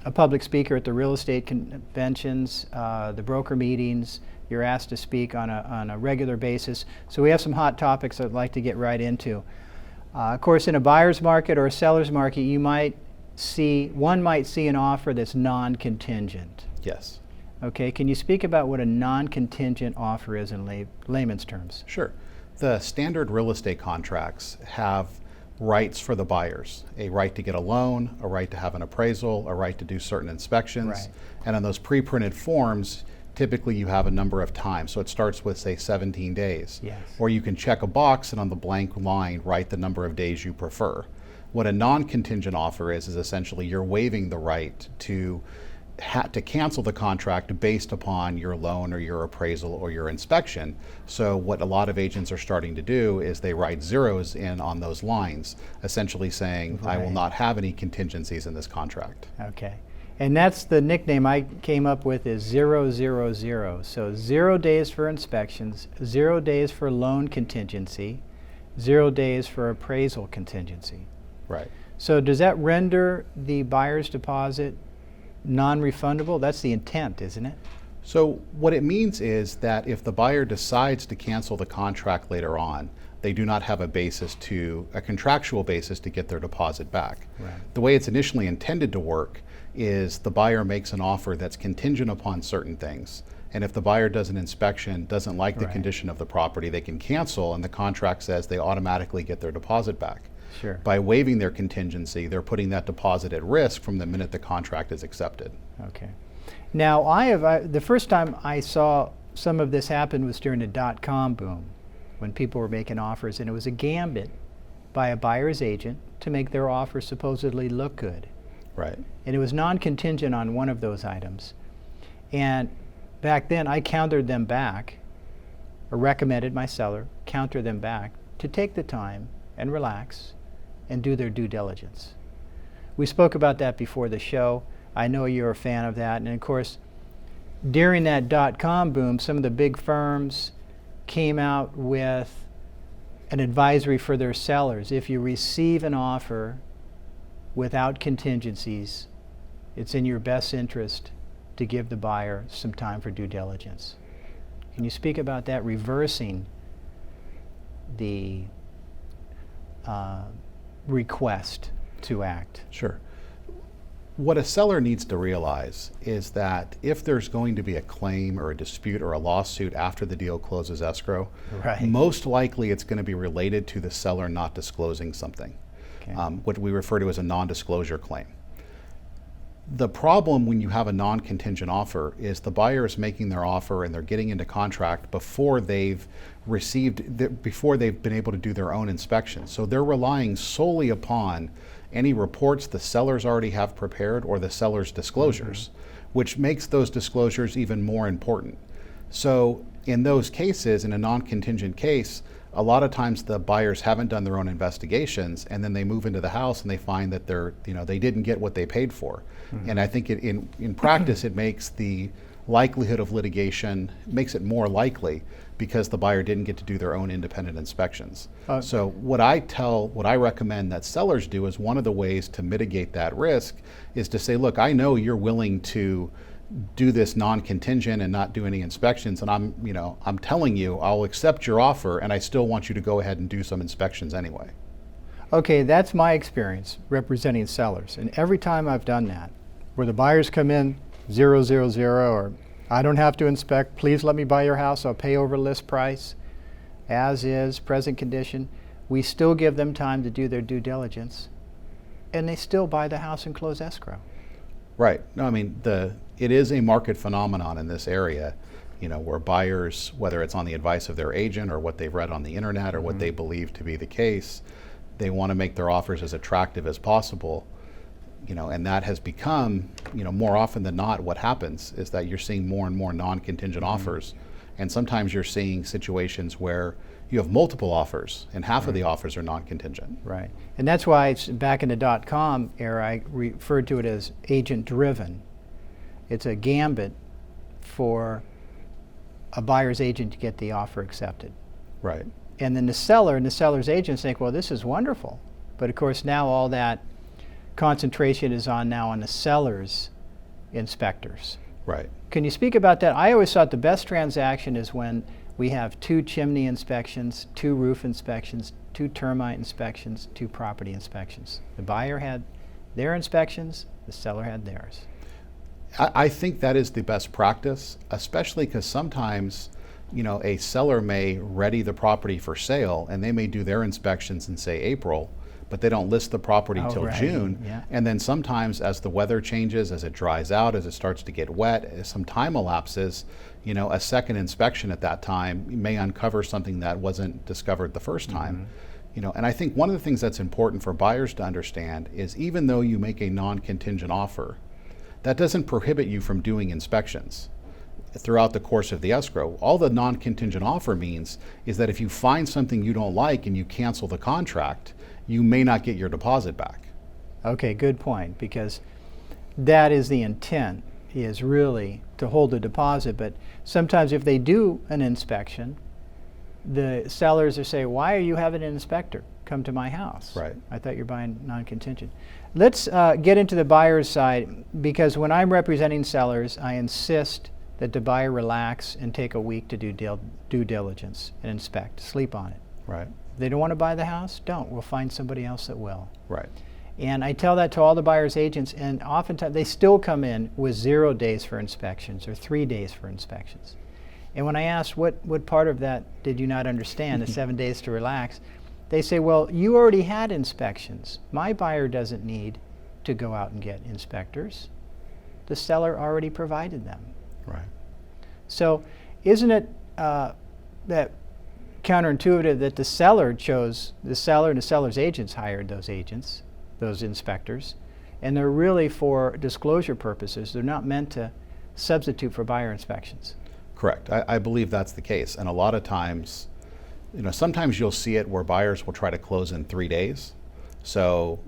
a public speaker at the real estate conventions, the broker meetings. You're asked to speak on a regular basis. So we have some hot topics I'd like to get right into. Of course, in a buyer's market or a seller's market, one might see an offer that's non-contingent. Yes. Okay, can you speak about what a non-contingent offer is in layman's terms? Sure. The standard real estate contracts have rights for the buyers, a right to get a loan, a right to have an appraisal, a right to do certain inspections. Right. And on those pre-printed forms, typically you have a number of times. So it starts with, say, 17 days. Yes. Or you can check a box and on the blank line write the number of days you prefer. What a non-contingent offer is essentially you're waiving the right to cancel the contract based upon your loan or your appraisal or your inspection. So what a lot of agents are starting to do is they write zeros in on those lines, essentially saying, Right. I will not have any contingencies in this contract. Okay. And that's the nickname I came up with, is 000. So 0 days for inspections, 0 days for loan contingency, 0 days for appraisal contingency. Right. So does that render the buyer's deposit non-refundable? That's the intent, isn't it? So what it means is that if the buyer decides to cancel the contract later on, they do not have a contractual basis to get their deposit back. Right. The way it's initially intended to work is the buyer makes an offer that's contingent upon certain things. And if the buyer does an inspection, doesn't like the Right. condition of the property, they can cancel, and the contract says they automatically get their deposit back. Sure. By waiving their contingency, they're putting that deposit at risk from the minute the contract is accepted. Okay. Now, the first time I saw some of this happen was during the dot-com boom, when people were making offers, and it was a gambit by a buyer's agent to make their offer supposedly look good. Right. And it was non-contingent on one of those items. And back then, I countered them back, or recommended my seller counter them back to take the time and relax and do their due diligence. We spoke about that before the show. I know you're a fan of that. And of course, during that dot-com boom, some of the big firms came out with an advisory for their sellers. If you receive an offer without contingencies, it's in your best interest to give the buyer some time for due diligence. Can you speak about that, reversing the request to act? Sure. What a seller needs to realize is that if there's going to be a claim or a dispute or a lawsuit after the deal closes escrow, Right. most likely it's going to be related to the seller not disclosing something, Okay. what we refer to as a non-disclosure claim. The problem when you have a non-contingent offer is the buyer is making their offer and they're getting into contract before they've been able to do their own inspection. So they're relying solely upon any reports the sellers already have prepared or the seller's disclosures, which makes those disclosures even more important. So in those cases, in a non-contingent case, a lot of times the buyers haven't done their own investigations, and then they move into the house and they find that they didn't get what they paid for. And I think in practice it makes the likelihood of litigation, makes it more likely because the buyer didn't get to do their own independent inspections. So what I recommend that sellers do is one of the ways to mitigate that risk is to say, look, I know you're willing to do this non-contingent and not do any inspections, and I'm telling you I'll accept your offer, and I still want you to go ahead and do some inspections anyway. Okay, that's my experience representing sellers. And every time I've done that, where the buyers come in 000, or I don't have to inspect, please let me buy your house, I'll pay over list price, as is, present condition, we still give them time to do their due diligence, and they still buy the house and close escrow. Right. No, I mean, it is a market phenomenon in this area, where buyers, whether it's on the advice of their agent or what they've read on the internet or what they believe to be the case, they want to make their offers as attractive as possible. And that has become, more often than not, what happens is that you're seeing more and more non-contingent offers. And sometimes you're seeing situations where you have multiple offers and half of the offers are non-contingent. Right. And that's why it's back in the dot-com era, I referred to it as agent-driven. It's a gambit for a buyer's agent to get the offer accepted. Right. And then the seller and the seller's agent think, well, this is wonderful. But of course now all that concentration is on now on the seller's inspectors. Right. Can you speak about that? I always thought the best transaction is when we have 2 chimney inspections, 2 roof inspections, 2 termite inspections, 2 property inspections. The buyer had their inspections, the seller had theirs. I think that is the best practice, especially because sometimes, a seller may ready the property for sale and they may do their inspections in, say, April, but they don't list the property till right. June. Yeah. And then sometimes as the weather changes, as it dries out, as it starts to get wet, as some time elapses, a second inspection at that time may uncover something that wasn't discovered the first time. And I think one of the things that's important for buyers to understand is even though you make a non-contingent offer, that doesn't prohibit you from doing inspections throughout the course of the escrow. All the non-contingent offer means is that if you find something you don't like and you cancel the contract, you may not get your deposit back. Okay, good point, because that is the intent, is really to hold the deposit. But sometimes if they do an inspection, the sellers are saying, why are you having an inspector come to my house? Right. I thought you're buying non-contingent. Let's get into the buyer's side, because when I'm representing sellers, I insist that the buyer relax and take a week to do due diligence and inspect, sleep on it. Right. If they don't want to buy the house, don't. We'll find somebody else that will. Right. And I tell that to all the buyer's agents, and oftentimes they still come in with 0 days for inspections or 3 days for inspections. And when I ask what part of that did you not understand, the 7 days to relax, they say, well, you already had inspections. My buyer doesn't need to go out and get inspectors. The seller already provided them. Right. So isn't it that counterintuitive that the seller and the seller's agents hired those agents, those inspectors, and they're really for disclosure purposes. They're not meant to substitute for buyer inspections. Correct. I believe that's the case. And a lot of times, sometimes you'll see it where buyers will try to close in 3 days. So,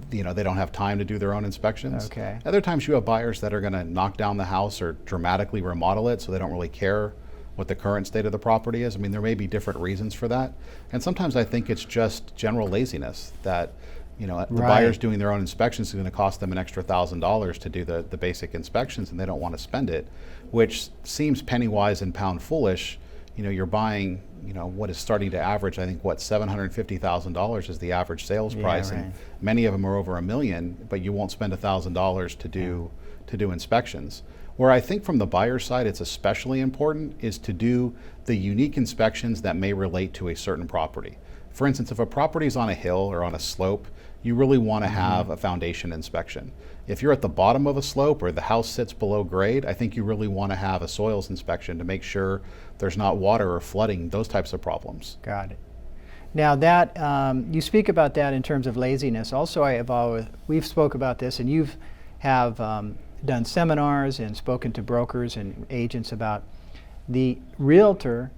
they don't have time to do their own inspections. Okay. Other times you have buyers that are going to knock down the house or dramatically remodel it, so they don't really care what the current state of the property is. I mean, there may be different reasons for that. And sometimes I think it's just general laziness that, the Right. buyers doing their own inspections is going to cost them an extra $1,000 to do the basic inspections, and they don't want to spend it, which seems penny wise and pound foolish. You're buying, what is starting to average, I think, $750,000 is the average sales price, right. and many of them are over $1 million, but you won't spend $1,000 to do inspections. Where I think from the buyer's side it's especially important is to do the unique inspections that may relate to a certain property. For instance, if a property is on a hill or on a slope, you really want to have a foundation inspection. If you're at the bottom of a slope or the house sits below grade, I think you really want to have a soils inspection to make sure there's not water or flooding, those types of problems. Got it. Now that you speak about that in terms of laziness. Also, we've spoke about this, and you've have done seminars and spoken to brokers and agents about the realtor,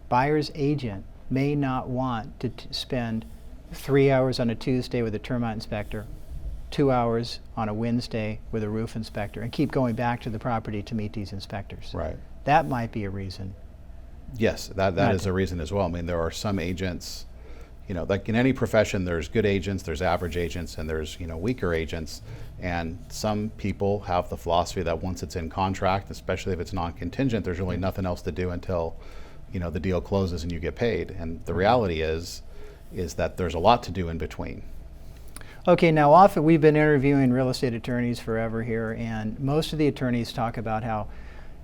buyer's agent, may not want to spend 3 hours on a Tuesday with a termite inspector, 2 hours on a Wednesday with a roof inspector, and keep going back to the property to meet these inspectors. Right. That might be a reason. Yes, that is a reason as well. I mean, there are some agents, like in any profession, there's good agents, there's average agents, and there's, weaker agents. And some people have the philosophy that once it's in contract, especially if it's non-contingent, there's really nothing else to do until, the deal closes and you get paid. And the reality is that there's a lot to do in between. Okay, now often we've been interviewing real estate attorneys forever here, and most of the attorneys talk about how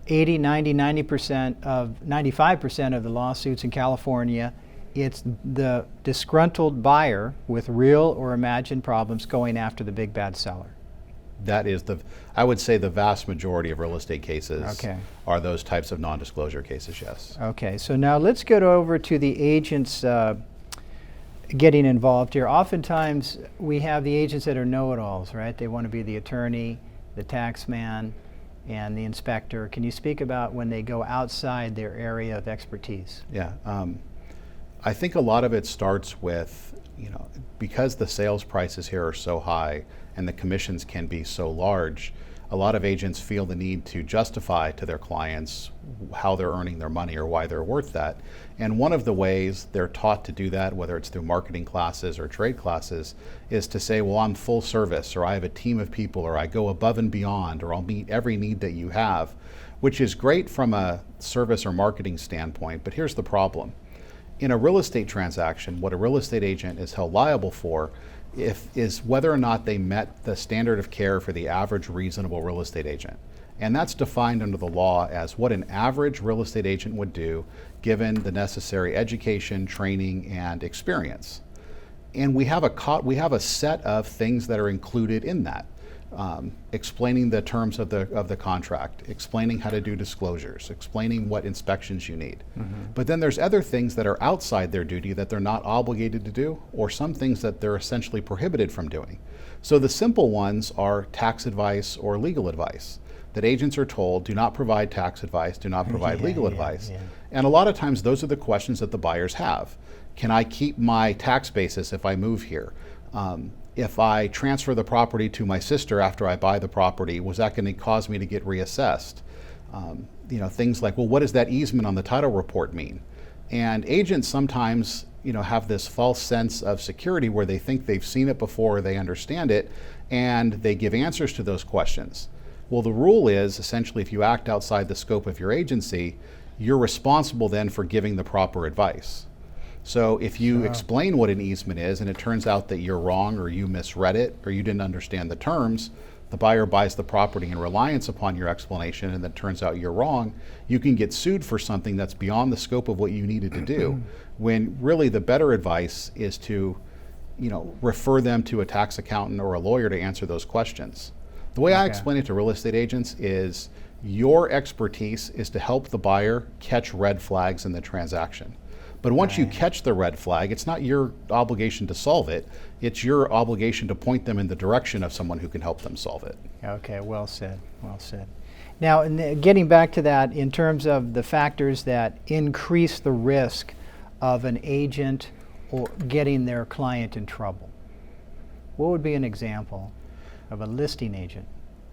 80, 90, 95% of the lawsuits in California, it's the disgruntled buyer with real or imagined problems going after the big bad seller. That is I would say the vast majority of real estate cases are those types of non-disclosure cases, yes. Okay, so now let's get over to the agents getting involved here. Oftentimes we have the agents that are know-it-alls, right? They want to be the attorney, the tax man, and the inspector. Can you speak about when they go outside their area of expertise? Yeah, I think a lot of it starts with, because the sales prices here are so high and the commissions can be so large, a lot of agents feel the need to justify to their clients how they're earning their money or why they're worth that. And one of the ways they're taught to do that, whether it's through marketing classes or trade classes, is to say, well, I'm full service, or I have a team of people, or I go above and beyond, or I'll meet every need that you have, which is great from a service or marketing standpoint. But here's the problem. In a real estate transaction, what a real estate agent is held liable for is whether or not they met the standard of care for the average reasonable real estate agent. And that's defined under the law as what an average real estate agent would do given the necessary education, training, and experience. And we have a set of things that are included in that. Explaining the terms of the contract, explaining how to do disclosures, explaining what inspections you need. But then there's other things that are outside their duty that they're not obligated to do, or some things that they're essentially prohibited from doing. So the simple ones are tax advice or legal advice, that agents are told, do not provide tax advice, do not provide legal advice. And a lot of times those are the questions that the buyers have. Can I keep my tax basis if I move here? If I transfer the property to my sister after I buy the property, was that going to cause me to get reassessed? Things like, well, what does that easement on the title report mean? And agents sometimes, have this false sense of security where they think they've seen it before, they understand it, and they give answers to those questions. Well, the rule is essentially if you act outside the scope of your agency, you're responsible then for giving the proper advice. So if you explain what an easement is and it turns out that you're wrong or you misread it or you didn't understand the terms, the buyer buys the property in reliance upon your explanation and it turns out you're wrong, you can get sued for something that's beyond the scope of what you needed to do, when really the better advice is to refer them to a tax accountant or a lawyer to answer those questions. The way I explain it to real estate agents is your expertise is to help the buyer catch red flags in the transaction. But once you catch the red flag, it's not your obligation to solve it. It's your obligation to point them in the direction of someone who can help them solve it. Okay, well said, well said. Now, getting back to that, in terms of the factors that increase the risk of an agent or getting their client in trouble, what would be an example of a listing agent?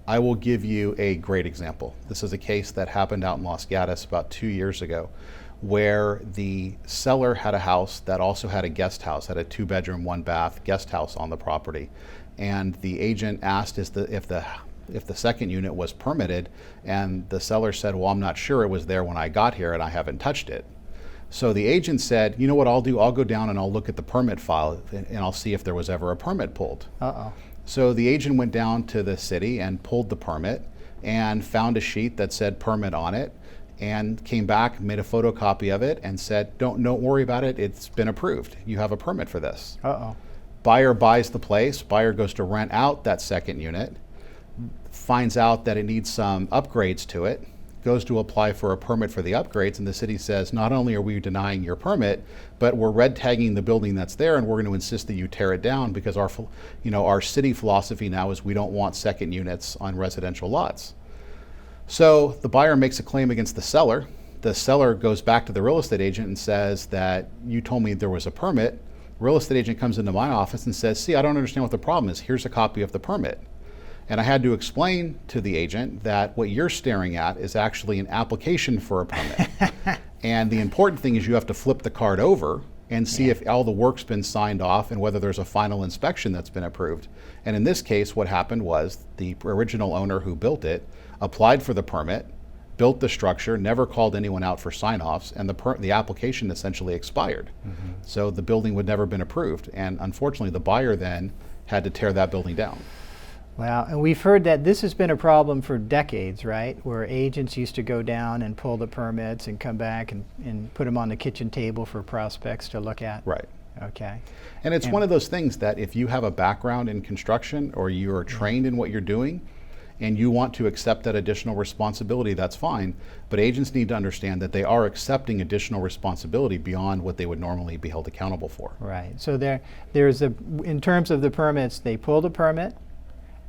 I will give you a great example. This is a case that happened out in Los Gatos about 2 years ago, where the seller had a house that also had a guest house, had a 2-bedroom, 1-bath guest house on the property. And the agent asked if the second unit was permitted, and the seller said, well, I'm not sure, it was there when I got here and I haven't touched it. So the agent said, you know what I'll do, I'll go down and I'll look at the permit file and I'll see if there was ever a permit pulled. So the agent went down to the city and pulled the permit and found a sheet that said permit on it, and came back, made a photocopy of it, and said, don't worry about it, it's been approved. You have a permit for this. Buyer buys the place, buyer goes to rent out that second unit, finds out that it needs some upgrades to it, goes to apply for a permit for the upgrades, and the city says, not only are we denying your permit, but we're red tagging the building that's there, and we're going to insist that you tear it down because our city philosophy now is we don't want second units on residential lots. So the buyer makes a claim against the seller. The seller goes back to the real estate agent and says that you told me there was a permit. Real estate agent comes into my office and says, see, I don't understand what the problem is. Here's a copy of the permit. And I had to explain to the agent that what you're staring at is actually an application for a permit. And the important thing is you have to flip the card over and see if all the work's been signed off and whether there's a final inspection that's been approved. And in this case, what happened was the original owner who built it applied for the permit, built the structure, never called anyone out for sign-offs, and the application essentially expired. So the building would never been approved. And unfortunately, the buyer then had to tear that building down. Wow, and we've heard that this has been a problem for decades, right? Where agents used to go down and pull the permits and come back and put them on the kitchen table for prospects to look at. Right. Okay. And it's one of those things that if you have a background in construction or you are trained in what you're doing and you want to accept that additional responsibility, that's fine. But agents need to understand that they are accepting additional responsibility beyond what they would normally be held accountable for. Right. So in terms of the permits, they pull the permit,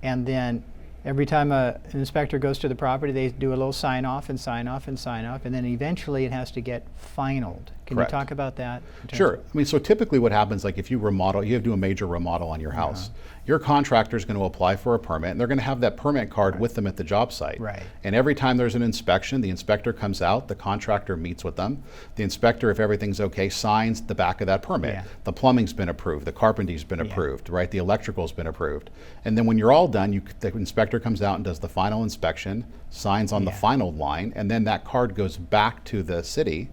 and then every time an inspector goes to the property, they do a little sign off, and then eventually it has to get finalized, Can Correct. you talk about that? in terms Sure. of- I mean, so typically what happens, like if you remodel, you have to do a major remodel on your house. Your contractor is going to apply for a permit, and they're going to have that permit card with them at the job site. Right. And every time there's an inspection, the inspector comes out, the contractor meets with them. The inspector, if everything's okay, signs the back of that permit. Yeah. The plumbing's been approved, the carpenter's been approved, right? The electrical's been approved. And then when you're all done, the inspector comes out and does the final inspection, signs on the final line, and then that card goes back to the city.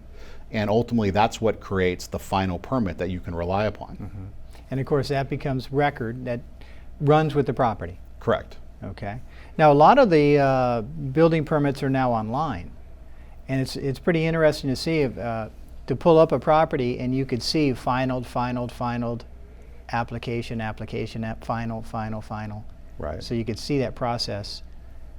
And ultimately, that's what creates the final permit that you can rely upon. And of course, that becomes record that runs with the property. Correct. Okay. Now, a lot of the building permits are now online, and it's pretty interesting to see if, to pull up a property and you could see finaled, application, final. Right. So you could see that process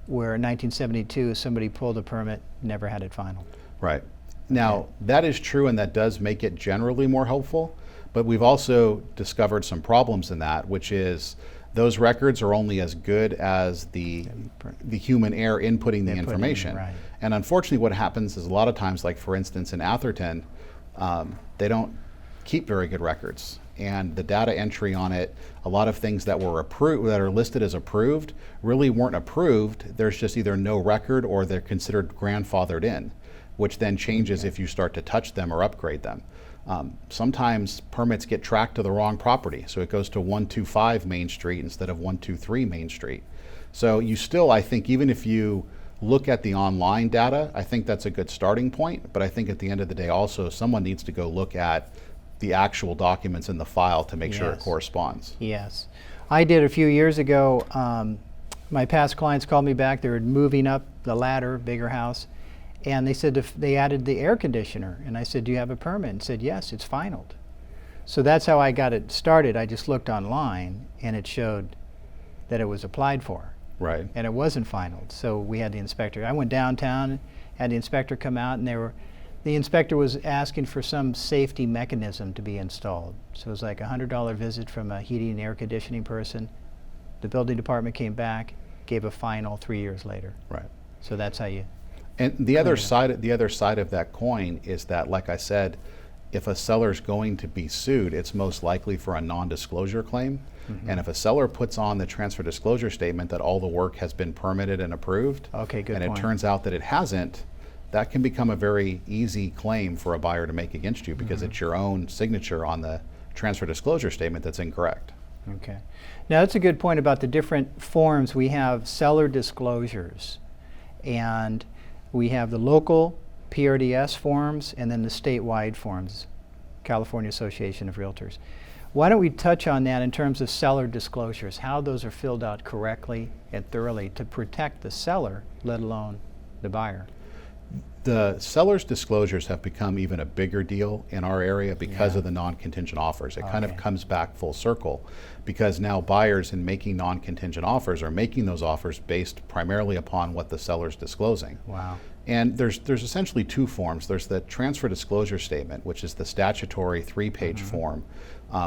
where in 1972 somebody pulled a permit, never had it finaled. Right. Now, that is true, and that does make it generally more helpful, but we've also discovered some problems in that, which is those records are only as good as the human error inputting the information. right. And unfortunately, what happens is a lot of times, like for instance in Atherton, they don't keep very good records. And the data entry on it, a lot of things that were approved, that are listed as approved, really weren't approved. There's just either no record or they're considered grandfathered in, which then changes if you start to touch them or upgrade them. Sometimes permits get tracked to the wrong property, so it goes to 125 Main Street instead of 123 Main Street. So you still, I think, even if you look at the online data, I think that's a good starting point, but I think at the end of the day also someone needs to go look at the actual documents in the file to make sure it Yes. corresponds. Yes. I did a few years ago. My past clients called me back. They were moving up the ladder, bigger house, and they said if they added the air conditioner. And I said, do you have a permit? And said, yes, it's finaled. So that's how I got it started. I just looked online, and it showed that it was applied for, Right. and it wasn't finaled. So we had the inspector. I went downtown, had the inspector come out, and the inspector was asking for some safety mechanism to be installed. So it was like a $100 visit from a heating and air conditioning person. The building department came back, gave a final 3 years later. Right. So that's how you. And the other side of that coin is that, like I said, if a seller's going to be sued, it's most likely for a non-disclosure claim. And if a seller puts on the transfer disclosure statement that all the work has been permitted and approved, Okay, good and point. it turns out that it hasn't, that can become a very easy claim for a buyer to make against you because it's your own signature on the transfer disclosure statement that's incorrect. Okay. Now that's a good point about the different forms. We have seller disclosures, and we have the local PRDS forms and then the statewide forms, California Association of Realtors. Why don't we touch on that in terms of seller disclosures, how those are filled out correctly and thoroughly to protect the seller, let alone the buyer? The seller's disclosures have become even a bigger deal in our area because of the non-contingent offers. It kind of comes back full circle because now buyers in making non-contingent offers are making those offers based primarily upon what the seller's disclosing. Wow. And there's essentially two forms. There's the transfer disclosure statement, which is the statutory 3-page form,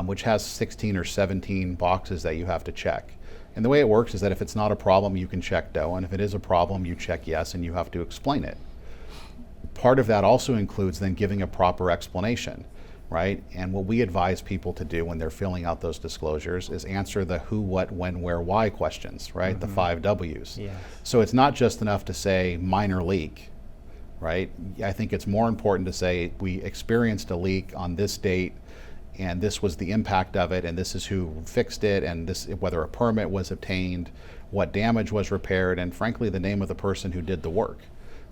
which has 16 or 17 boxes that you have to check. And the way it works is that if it's not a problem, you can check no, and if it is a problem, you check yes, and you have to explain it. Part of that also includes then giving a proper explanation, right? And what we advise people to do when they're filling out those disclosures is answer the who, what, when, where, why questions, right? The 5 W's. Yes. So it's not just enough to say minor leak, right? I think it's more important to say we experienced a leak on this date and this was the impact of it and this is who fixed it and this whether a permit was obtained, what damage was repaired, and frankly the name of the person who did the work.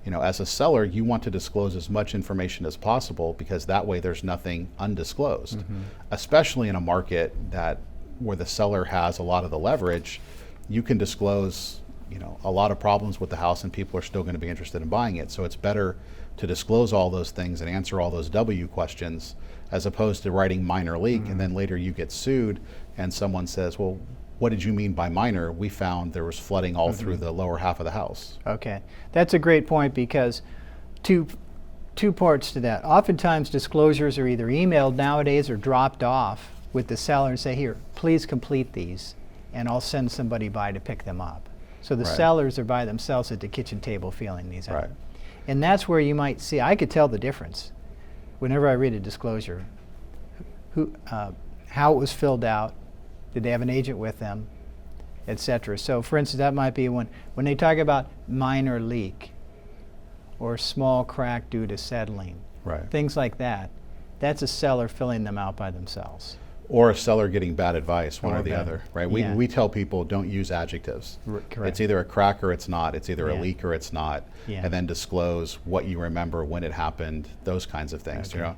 You know, as a seller, you want to disclose as much information as possible because that way there's nothing undisclosed, especially in a market where the seller has a lot of the leverage. You can disclose, you know, a lot of problems with the house and people are still going to be interested in buying it. So it's better to disclose all those things and answer all those W questions as opposed to writing minor leak and then later you get sued and someone says, well, what did you mean by minor? We found there was flooding all through the lower half of the house. Okay, that's a great point because two parts to that. Oftentimes disclosures are either emailed nowadays or dropped off with the seller and say, here, please complete these and I'll send somebody by to pick them up. So the Right. sellers are by themselves at the kitchen table filling these out. Right. And that's where you might see, I could tell the difference whenever I read a disclosure, how it was filled out, did they have an agent with them, etc. So for instance, that might be when they talk about minor leak or small crack due to settling, Right. things like that. That's a seller filling them out by themselves. Or a seller getting bad advice, one Or or the bad- other, right? yeah. We tell people don't use adjectives. Correct. It's either a crack or it's not. It's either Yeah. a leak or it's not. Yeah. And then disclose what you remember, when it happened, those kinds of things. Okay.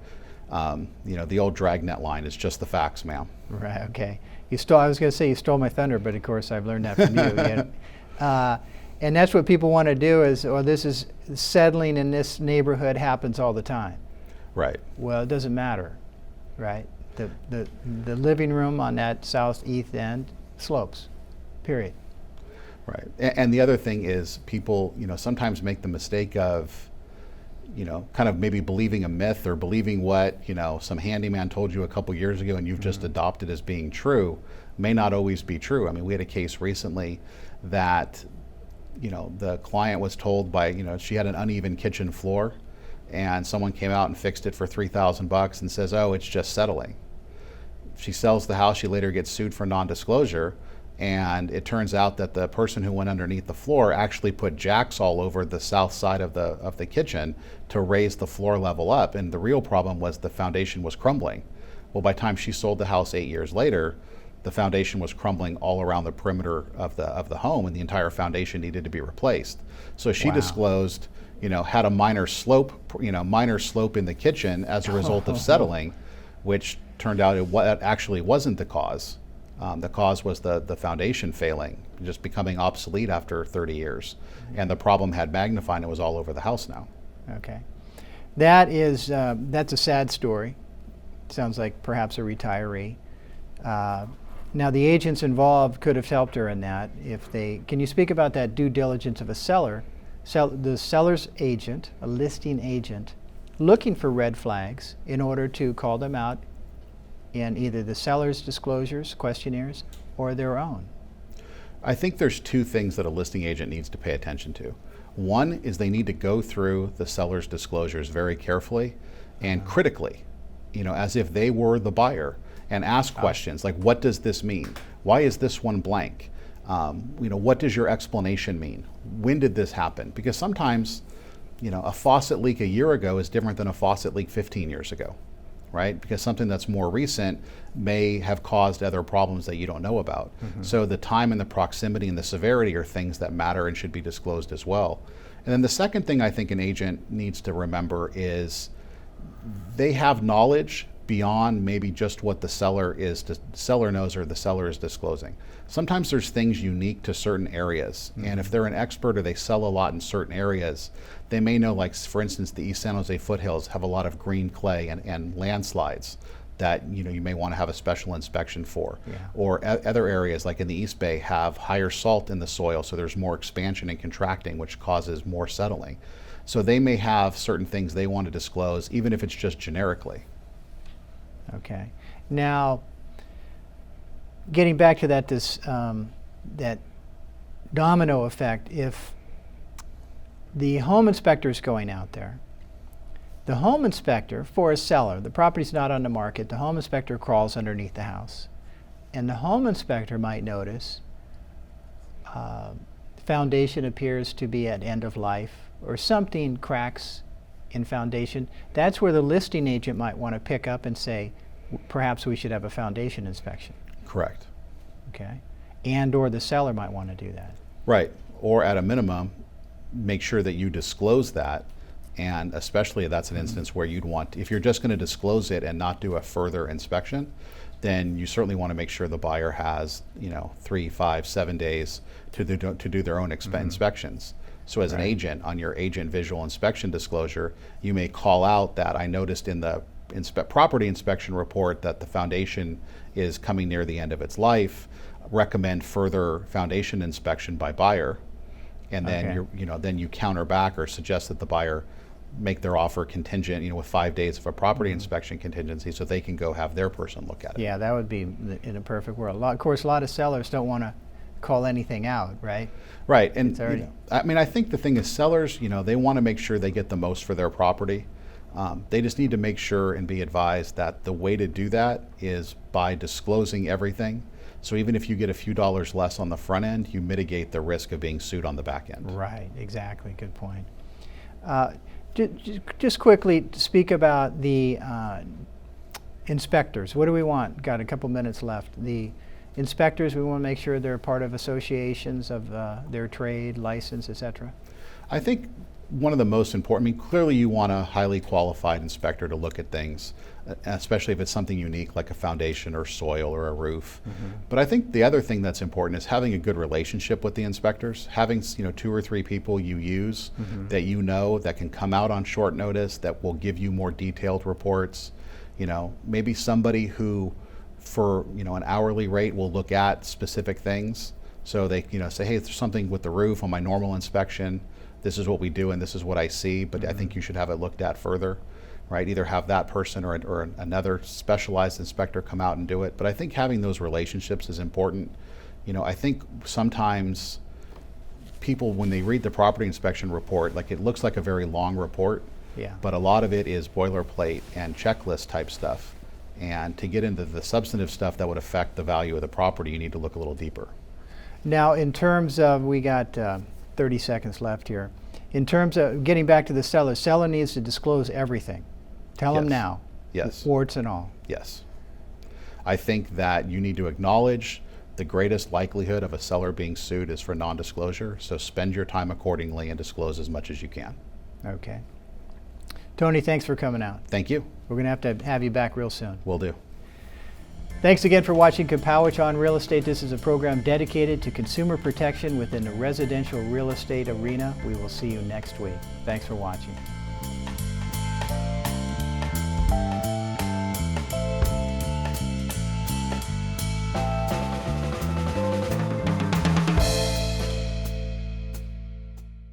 The old dragnet line is just the facts, ma'am. Right. Okay. I was going to say you stole my thunder, but of course I've learned that from you. And that's what people want to do is, this is settling in this neighborhood happens all the time. Right. Well, it doesn't matter, right? The living room on that southeast end slopes, period. Right. And the other thing is people, sometimes make the mistake of, kind of maybe believing a myth or believing what, some handyman told you a couple years ago and you've just adopted as being true may not always be true. I mean, we had a case recently that, the client was told by, she had an uneven kitchen floor and someone came out and fixed it for $3,000 and says, oh, it's just settling. She sells the house, she later gets sued for non-disclosure, and it turns out that the person who went underneath the floor actually put jacks all over the south side of the kitchen to raise the floor level up, and the real problem was the foundation was crumbling. Well, by the time she sold the house 8 years later, the foundation was crumbling all around the perimeter of the home, and the entire foundation needed to be replaced. So she Wow. disclosed, had a minor slope in the kitchen as a result of settling, which turned out it actually wasn't the cause. The cause was the foundation failing, just becoming obsolete after 30 years. And the problem had magnified and it was all over the house now. Okay. That's a sad story. Sounds like perhaps a retiree. Now the agents involved could have helped her in that. Can you speak about that due diligence of a seller? The seller's agent, a listing agent, looking for red flags in order to call them out in either the seller's disclosures, questionnaires, or their own. I think there's two things that a listing agent needs to pay attention to. One is they need to go through the seller's disclosures very carefully and critically, as if they were the buyer, and ask questions like, what does this mean? Why is this one blank? What does your explanation mean? When did this happen? Because sometimes, a faucet leak a year ago is different than a faucet leak 15 years ago, right? Because something that's more recent may have caused other problems that you don't know about. Mm-hmm. So the time and the proximity and the severity are things that matter and should be disclosed as well. And then the second thing I think an agent needs to remember is they have knowledge beyond maybe just what the seller knows or the seller is disclosing. Sometimes there's things unique to certain areas, and if they're an expert or they sell a lot in certain areas, they may know, like for instance, the East San Jose foothills have a lot of green clay and landslides that you may want to have a special inspection for. Yeah. Or other areas like in the East Bay have higher salt in the soil, so there's more expansion and contracting, which causes more settling. So they may have certain things they want to disclose, even if it's just generically. Okay. Now, getting back to that domino effect, if the home inspector is going out there, the home inspector, for a seller, the property's not on the market, the home inspector crawls underneath the house, and the home inspector might notice foundation appears to be at end of life, or something cracks in foundation. That's where the listing agent might want to pick up and say, perhaps we should have a foundation inspection. Correct. Okay. And or the seller might want to do that. Right. Or at a minimum, make sure that you disclose that. And especially if that's an instance where you'd want, if you're just going to disclose it and not do a further inspection, then you certainly want to make sure the buyer has, 3, 5, 7 days to do their own inspections. So as an agent, on your agent visual inspection disclosure, you may call out that I noticed in the property inspection report that the foundation is coming near the end of its life. Recommend further foundation inspection by buyer, and then then you counter back or suggest that the buyer make their offer contingent, with 5 days of a property inspection contingency, so they can go have their person look at it. Yeah, that would be in a perfect world. Of course, a lot of sellers don't want to call anything out, right? Right, and I think the thing is sellers, they want to make sure they get the most for their property, They just need to make sure and be advised that the way to do that is by disclosing everything. So even if you get a few dollars less on the front end, you mitigate the risk of being sued on the back end. Right, exactly, good point. Just quickly speak about the inspectors. What do we want? Got a couple minutes left. The inspectors, we want to make sure they're part of associations of their trade, license, etc. I think one of the most important, I mean, clearly you want a highly qualified inspector to look at things, especially if it's something unique like a foundation or soil or a roof. But I think the other thing that's important is having a good relationship with the inspectors, having 2 or 3 people you use that you know that can come out on short notice, that will give you more detailed reports. Maybe somebody who for an hourly rate will look at specific things. So they say, hey, if there's something with the roof on my normal inspection, this is what we do and this is what I see, but I think you should have it looked at further, right? Either have that person or another specialized inspector come out and do it. But I think having those relationships is important. I think sometimes people, when they read the property inspection report, like it looks like a very long report, but a lot of it is boilerplate and checklist type stuff. And to get into the substantive stuff that would affect the value of the property, you need to look a little deeper. Now, in terms of, we got 30 seconds left here. In terms of getting back to the seller needs to disclose everything. Tell them now. Yes. Warts and all. Yes. I think that you need to acknowledge the greatest likelihood of a seller being sued is for non-disclosure, so spend your time accordingly and disclose as much as you can. Okay. Tony, thanks for coming out. Thank you. We're going to have you back real soon. Will do. Thanks again for watching Kapowich on Real Estate. This is a program dedicated to consumer protection within the residential real estate arena. We will see you next week. Thanks for watching.